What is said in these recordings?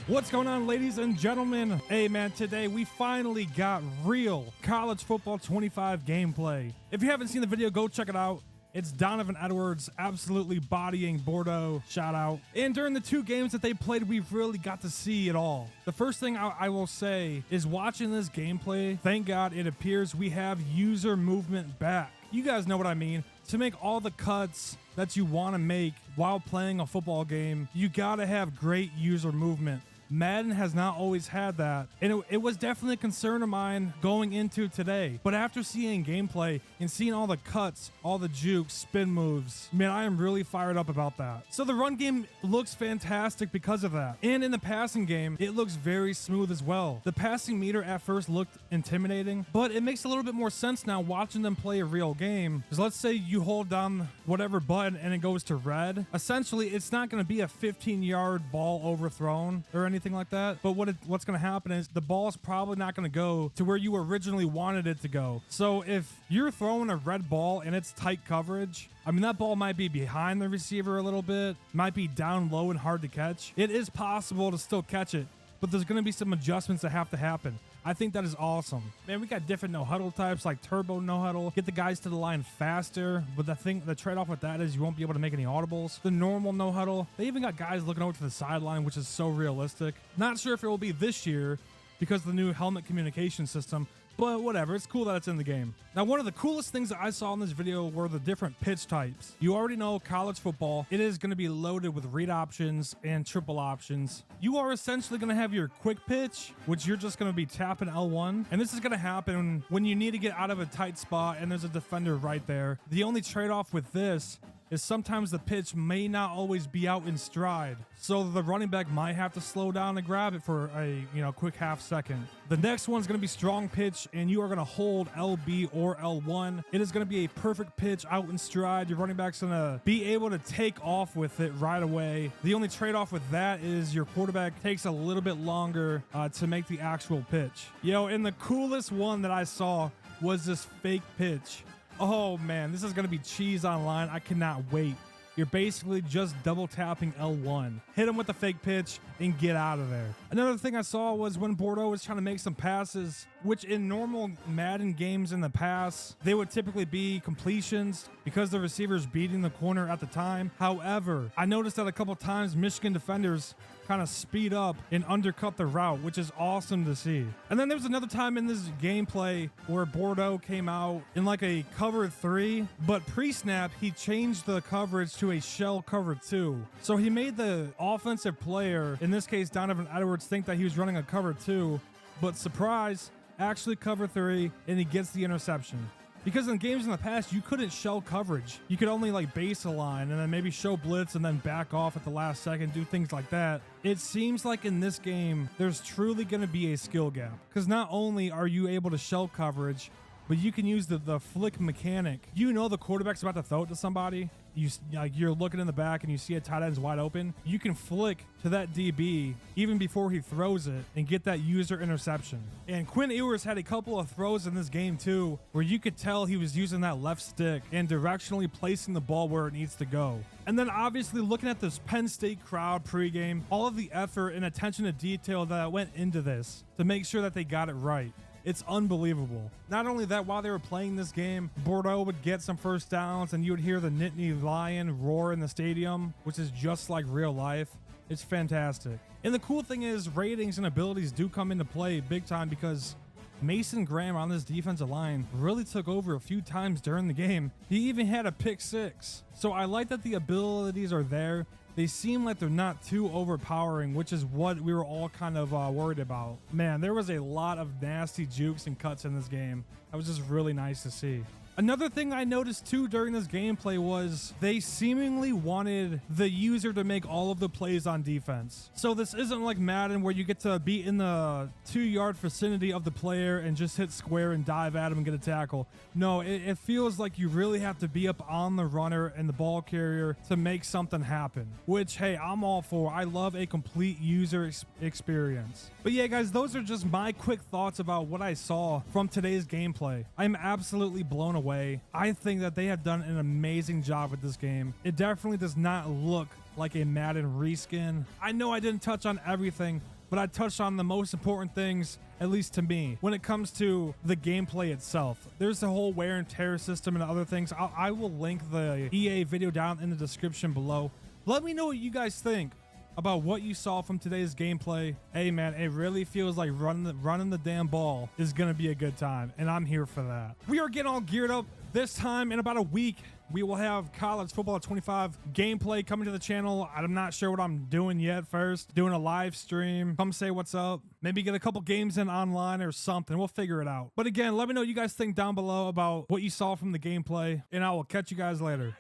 What's going on, ladies and gentlemen? Hey man, today we finally got real college football 25 gameplay. If you haven't seen the video, go check it out. It's Donnavan Edwards absolutely bodying Bordeaux, shout out. And during the two games that they played, we really got to see it all. The first thing I will say is watching this gameplay, thank God it appears we have user movement back. You guys know what I mean. To make all the cuts that you want to make while playing a football game, you gotta have great user movement. Madden has not always had that, and it was definitely a concern of mine going into today. But after seeing gameplay and seeing all the cuts, all the jukes, spin moves, man, I am really fired up about that. So the run game looks fantastic because of that. And in the passing game, it looks very smooth as well. The passing meter at first looked intimidating, but it makes a little bit more sense now watching them play a real game. Because let's say you hold down whatever button and it goes to red. Essentially, it's not going to be a 15-yard ball overthrown or anything like that, but what's going to happen is the ball is probably not going to go to where you originally wanted it to go. So if you're throwing a red ball and it's tight coverage, I mean, that ball might be behind the receiver a little bit, might be down low and hard to catch. It is possible to still catch it, but there's going to be some adjustments that have to happen. I think that is awesome. Man, we got different no-huddle types like turbo no-huddle. Get the guys to the line faster, but the trade-off with that is you won't be able to make any audibles. The normal no-huddle, they even got guys looking over to the sideline, which is so realistic. Not sure if it will be this year because of the new helmet communication system, but whatever, it's cool that it's in the game. Now, one of the coolest things that I saw in this video were the different pitch types. You already know college football, it is going to be loaded with read options and triple options. You are essentially going to have your quick pitch, which you're just going to be tapping L1. And this is going to happen when you need to get out of a tight spot and there's a defender right there. The only trade-off with this is sometimes the pitch may not always be out in stride. So the running back might have to slow down and grab it for a quick half second. The next one's going to be strong pitch, and you are going to hold LB or L1. It is going to be a perfect pitch out in stride. Your running back's going to be able to take off with it right away. The only trade-off with that is your quarterback takes a little bit longer to make the actual pitch. And the coolest one that I saw was this fake pitch. Oh man, this is going to be cheese online. I cannot wait. You're basically just double tapping L1. Hit him with the fake pitch and get out of there. Another thing I saw was when Bordeaux was trying to make some passes, which in normal Madden games in the past, they would typically be completions because the receiver's beating the corner at the time. However, I noticed that a couple times Michigan defenders kind of speed up and undercut the route, which is awesome to see. And then there's another time in this gameplay where Bordeaux came out in like a cover 3, but pre-snap, he changed the coverage to a shell cover 2. So he made the offensive player, in this case Donnavan Edwards, think that he was running a cover 2, but surprise, actually cover 3, and he gets the interception. Because in games in the past, you couldn't shell coverage. You could only like base a line and then maybe show blitz and then back off at the last second, do things like that. It seems like in this game, there's truly going to be a skill gap. Because not only are you able to shell coverage, but you can use the flick mechanic. You know the quarterback's about to throw it to somebody. You're looking in the back and you see a tight end's wide open. You can flick to that DB even before he throws it and get that user interception. And Quinn Ewers had a couple of throws in this game too, where you could tell he was using that left stick and directionally placing the ball where it needs to go. And then obviously looking at this Penn State crowd pregame, all of the effort and attention to detail that went into this to make sure that they got it right. It's unbelievable. Not only that, while they were playing this game, Bordeaux would get some first downs and you would hear the Nittany Lion roar in the stadium, which is just like real life. It's fantastic. And the cool thing is ratings and abilities do come into play big time because Mason Graham on this defensive line really took over a few times during the game. He even had a pick 6. So I like that the abilities are there. They seem like they're not too overpowering, which is what we were all kind of worried about. Man, there was a lot of nasty jukes and cuts in this game. That was just really nice to see. Another thing I noticed too during this gameplay was they seemingly wanted the user to make all of the plays on defense. So this isn't like Madden where you get to be in the 2-yard vicinity of the player and just hit square and dive at him and get a tackle. No, it feels like you really have to be up on the runner and the ball carrier to make something happen, which, hey, I'm all for. I love a complete user experience. But yeah, guys, those are just my quick thoughts about what I saw from today's gameplay. I'm absolutely blown away. I think that they have done an amazing job with this game. It definitely does not look like a Madden reskin. I know I didn't touch on everything, but I touched on the most important things, at least to me, when it comes to the gameplay itself. There's the whole wear and tear system and other things. I will link the EA video down in the description below. Let me know what you guys think about what you saw from today's gameplay. Hey man, it really feels like running the damn ball is gonna be a good time, and I'm here for that. We are getting all geared up. This time in about a week, we will have college football 25 gameplay coming to the channel. I'm not sure what I'm doing yet. First, doing a live stream. Come say what's up. Maybe get a couple games in online or something. We'll figure it out. But again, let me know what you guys think down below about what you saw from the gameplay, and I will catch you guys later.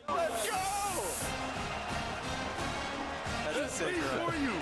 Let's go! That's a sick run.